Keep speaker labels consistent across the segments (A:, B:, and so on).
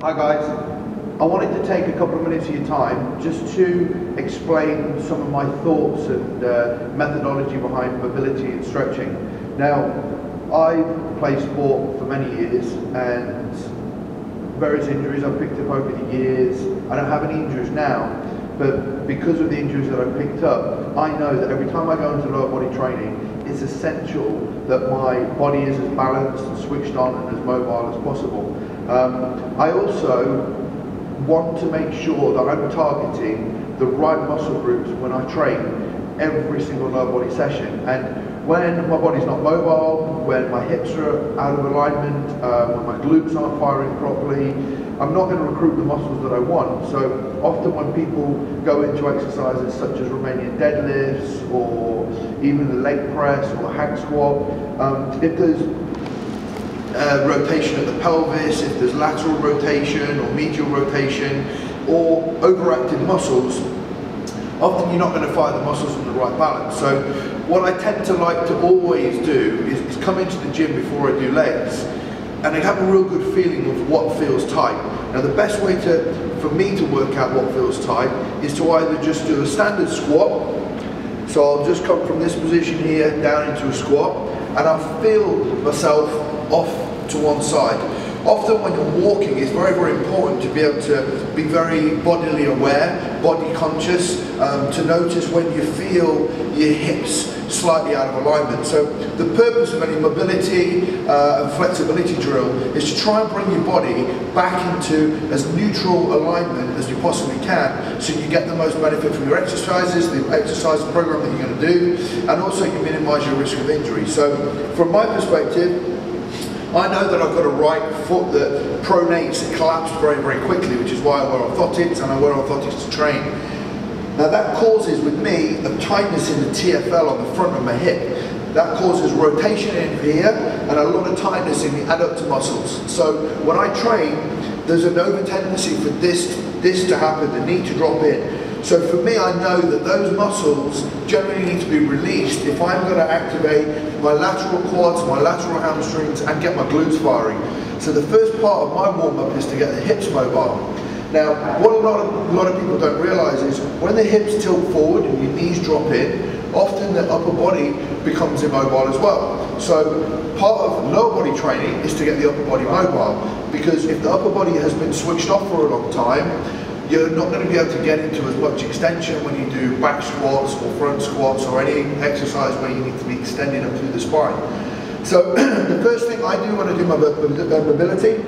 A: Hi guys, I wanted to take a couple of minutes of your time just to explain some of my thoughts and methodology behind mobility and stretching. Now, I've played sport for many years and various injuries I've picked up over the years. I don't have any injuries now, but because of the injuries that I picked up, I know that every time I go into lower body training, it's essential that my body is as balanced and switched on and as mobile as possible. I also want to make sure that I'm targeting the right muscle groups when I train every single lower body session. And when my body's not mobile, when my hips are out of alignment, when my glutes aren't firing properly, I'm not going to recruit the muscles that I want. So often when people go into exercises such as Romanian deadlifts or even the leg press or hack squat, if there's rotation of the pelvis, if there's lateral rotation or medial rotation or overactive muscles, often you're not going to fire the muscles in the right balance. So what I tend to like to always do is come into the gym before I do legs and I have a real good feeling of what feels tight. Now the best way for me to work out what feels tight is to either just do a standard squat, so I'll just come from this position here down into a squat and I'll feel myself off to one side. Often when you're walking, it's very, very important to be able to be very bodily aware, body conscious, to notice when you feel your hips slightly out of alignment. So the purpose of any mobility and flexibility drill is to try and bring your body back into as neutral alignment as you possibly can, so you get the most benefit from your exercises, the exercise program that you're going to do, and also you minimize your risk of injury. So from my perspective, I know that I've got a right foot that pronates and collapses very, very quickly, which is why I wear orthotics, and I wear orthotics to train. Now that causes with me a tightness in the TFL on the front of my hip. That causes rotation in here and a lot of tightness in the adductor muscles. So when I train, there's an over tendency for this to happen, the knee to drop in. So for me, I know that those muscles generally need to be released if I'm going to activate my lateral quads, my lateral hamstrings, and get my glutes firing. So the first part of my warm-up is to get the hips mobile. Now, what a lot of people don't realise is when the hips tilt forward and your knees drop in, often the upper body becomes immobile as well. So part of lower body training is to get the upper body mobile, because if the upper body has been switched off for a long time, you're not going to be able to get into as much extension when you do back squats or front squats or any exercise where you need to be extending up through the spine. So the first thing I do when I do my mobility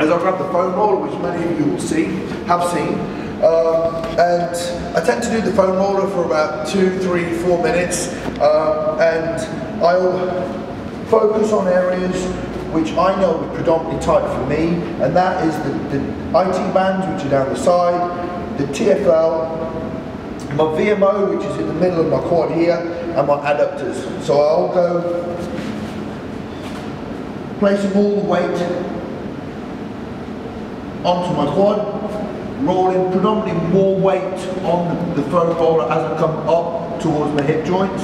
A: is I grab the foam roller, which many of you will have seen, and I tend to do the foam roller for about 2, 3, 4 minutes, and I'll focus on areas which I know are predominantly tight for me, and that is the IT bands, which are down the side, the TFL, my VMO, which is in the middle of my quad here, and my adductors. So I'll go placing all the weight onto my quad, rolling predominantly more weight on the foam roller as I come up towards my hip joints.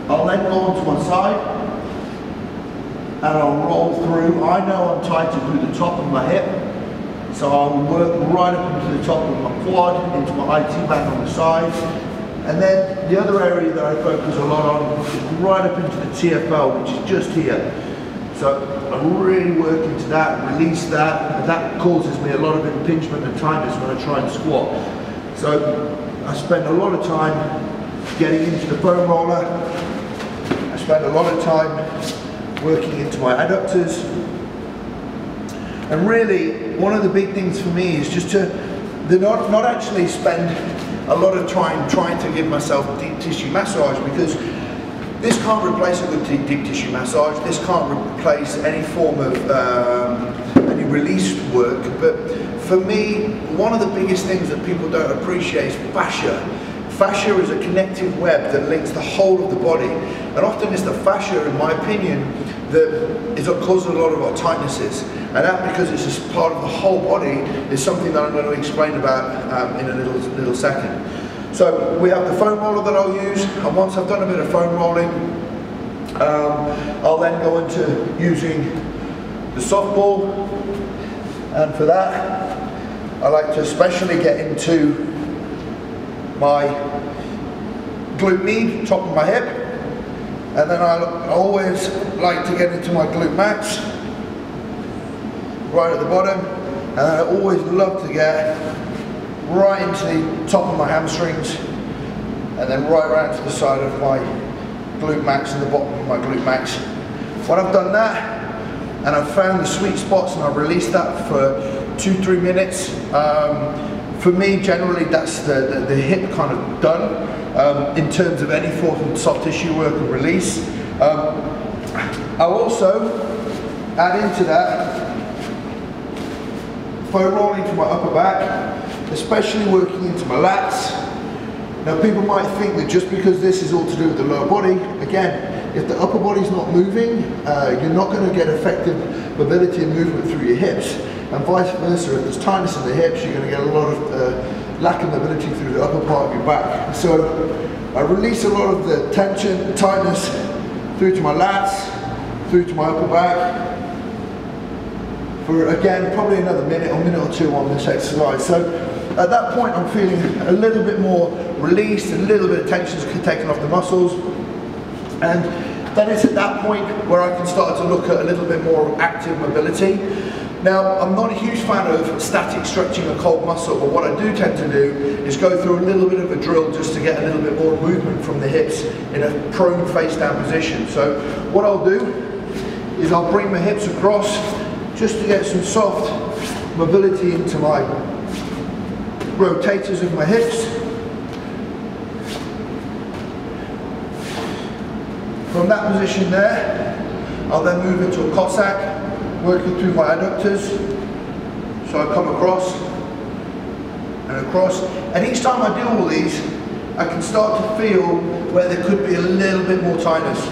A: I'll then go onto my side, and I'll roll through. I know I'm tighter through the top of my hip, so I'll work right up into the top of my quad, into my IT band on the side, and then the other area that I focus a lot on is right up into the TFL, which is just here. So I really work into that, release that, and that causes me a lot of impingement and tightness when I try and squat. So I spend a lot of time getting into the foam roller. I spend a lot of time working into my adductors, and really one of the big things for me is just to not actually spend a lot of time trying to give myself deep tissue massage, because this can't replace a good deep tissue massage. This can't replace any form of any release work. But for me, one of the biggest things that people don't appreciate is fascia. Fascia is a connective web that links the whole of the body, and often it's the fascia, in my opinion, that is what causes a lot of our tightnesses, and that, because it's just part of the whole body, is something that I'm going to explain about in a little second. So we have the foam roller that I'll use, and once I've done a bit of foam rolling, I'll then go into using the softball And for that, I like to especially get into my glute med, top of my hip, and then I always like to get into my glute max, right at the bottom, and I always love to get right into the top of my hamstrings, and then right around to the side of my glute max and the bottom of my glute max. When I've done that, and I've found the sweet spots and I've released that for 2-3 minutes, for me generally that's the hip kind of done in terms of any form of soft tissue work and release. I'll also add into that foam rolling to my upper back, especially working into my lats. Now people might think that just because this is all to do with the lower body, again, if the upper body's not moving, you're not going to get effective mobility and movement through your hips. And vice versa, if there's tightness in the hips, you're going to get a lot of lack of mobility through the upper part of your back. So I release a lot of the tension, tightness through to my lats, through to my upper back, for again, probably another minute or two on this exercise. So at that point I'm feeling a little bit more released, a little bit of tension taken off the muscles, and then it's at that point where I can start to look at a little bit more active mobility. Now, I'm not a huge fan of static stretching a cold muscle, but what I do tend to do is go through a little bit of a drill just to get a little bit more movement from the hips in a prone face down position. So what I'll do is I'll bring my hips across just to get some soft mobility into my rotators of my hips. From that position there, I'll then move into a Cossack, working through my adductors. So I come across and across, and each time I do all these, I can start to feel where there could be a little bit more tightness.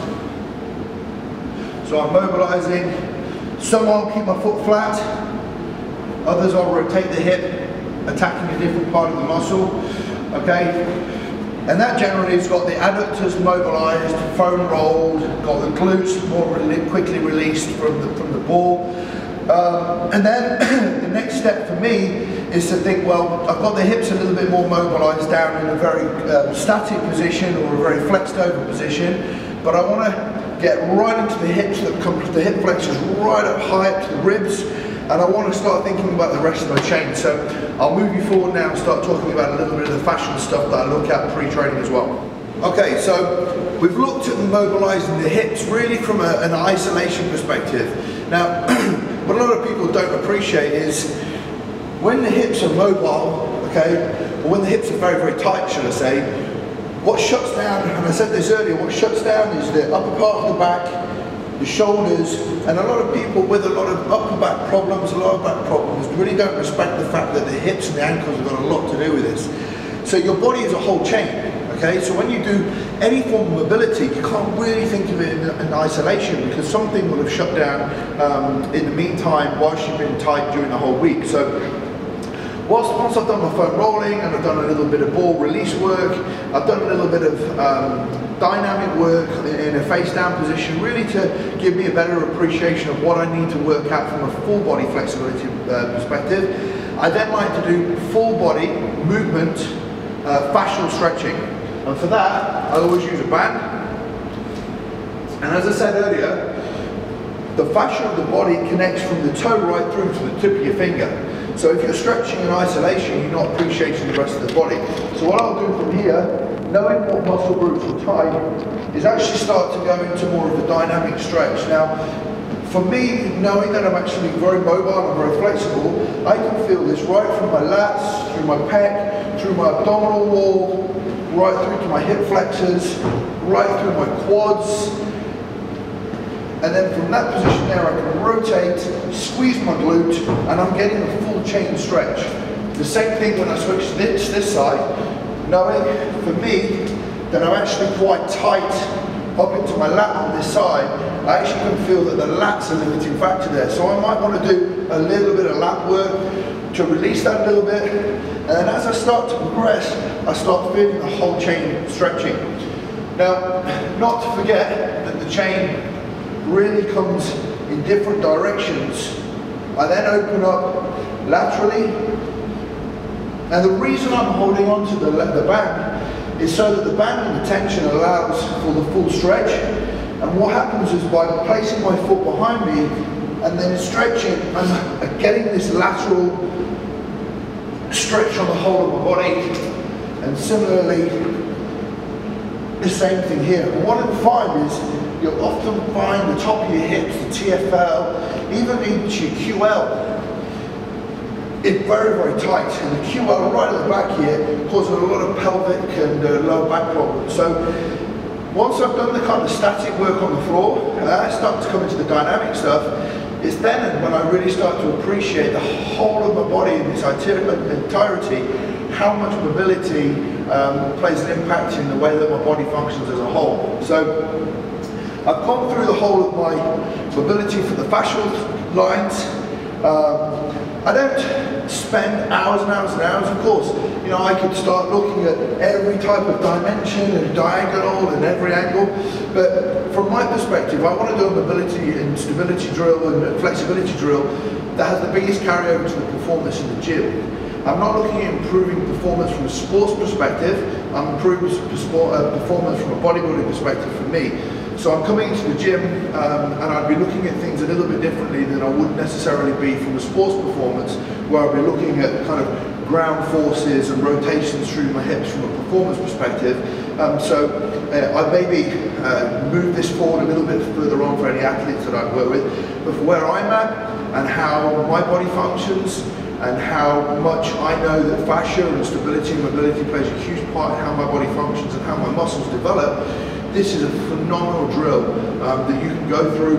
A: So I'm mobilizing. Some I'll keep my foot flat, others I'll rotate the hip, attacking a different part of the muscle, okay? And that generally has got the adductors mobilized, foam rolled, got the glutes more quickly released from the ball. And then the next step for me is to think, well, I've got the hips a little bit more mobilized down in a very static position or a very flexed over position, but I want to get right into the hips, that come to the hip flexors right up high up to the ribs, and I want to start thinking about the rest of my chain. So I'll move you forward now and start talking about a little bit of the fascial stuff that I look at pre-training as well. Okay, so we've looked at mobilizing the hips really from an isolation perspective. Now, what a lot of people don't appreciate is when the hips are mobile, okay, or when the hips are very, very tight, should I say, what shuts down, and I said this earlier, what shuts down is the upper part of the back, the shoulders, and a lot of people with a lot of upper back problems, lower back problems, really don't respect the fact that the hips and the ankles have got a lot to do with this. So your body is a whole chain, okay? So when you do any form of mobility, you can't really think of it in isolation, because something will have shut down in the meantime whilst you've been tight during the whole week. So once I've done my foam rolling and I've done a little bit of ball release work, I've done a little bit of dynamic work in a face down position, really to give me a better appreciation of what I need to work out from a full body flexibility perspective. I then like to do full body movement, fascial stretching. And for that, I always use a band. And as I said earlier, the fascia of the body connects from the toe right through to the tip of your finger. So if you're stretching in isolation, you're not appreciating the rest of the body. So what I'll do from here, knowing what muscle groups are tight, is actually start to go into more of a dynamic stretch. Now, for me, knowing that I'm actually very mobile and very flexible, I can feel this right from my lats, through my pec, through my abdominal wall, right through to my hip flexors, right through my quads. And then from that position there, I can rotate, squeeze my glute, and I'm getting a full chain stretch. The same thing when I switch to this side, knowing for me that I'm actually quite tight up into my lat on this side. I actually can feel that the lat's a limiting factor there. So I might want to do a little bit of lat work to release that a little bit. And then as I start to progress, I start feeling the whole chain stretching. Now, not to forget that the chain really comes in different directions. I then open up laterally. And the reason I'm holding on to the band is so that the band and the tension allows for the full stretch. And what happens is by placing my foot behind me and then stretching, I'm getting this lateral stretch on the whole of my body. And similarly, the same thing here. And what I find is you'll often find the top of your hips, the TFL, even into your QL, it's very, very tight. And the QL right at the back here causes a lot of pelvic and lower back problems. So once I've done the kind of static work on the floor, and I start to come into the dynamic stuff, it's then when I really start to appreciate the whole of my body in its entirety, how much mobility plays an impact in the way that my body functions as a whole. So I've gone through the whole of my mobility for the fascial lines. I don't spend hours and hours and hours, of course. You know, I could start looking at every type of dimension and diagonal and every angle, but from my perspective, I want to do a mobility and stability drill and flexibility drill that has the biggest carryover to the performance in the gym. I'm not looking at improving performance from a sports perspective, I'm improving performance from a bodybuilding perspective for me. So I'm coming into the gym and I'd be looking at things a little bit differently than I would necessarily be from a sports performance, where I'd be looking at kind of ground forces and rotations through my hips from a performance perspective. I maybe move this forward a little bit further on for any athletes that I work with, but for where I'm at and how my body functions and how much I know that fascia and stability and mobility plays a huge part in how my body functions and how my muscles develop, this is a phenomenal drill that you can go through.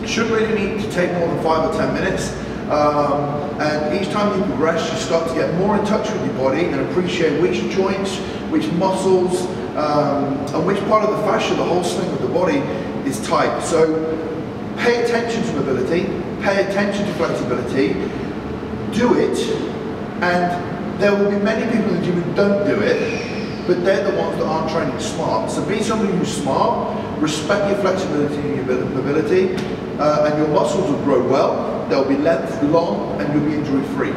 A: It shouldn't really need to take more than 5 or 10 minutes. And each time you progress, you start to get more in touch with your body and appreciate which joints, which muscles, and which part of the fascia, the whole swing of the body, is tight. So pay attention to mobility, pay attention to flexibility, do it, and there will be many people in the gym who don't do it, but they're the ones that aren't training smart. So be somebody who's smart, respect your flexibility and your mobility, and your muscles will grow well, they'll be length long, and you'll be injury free.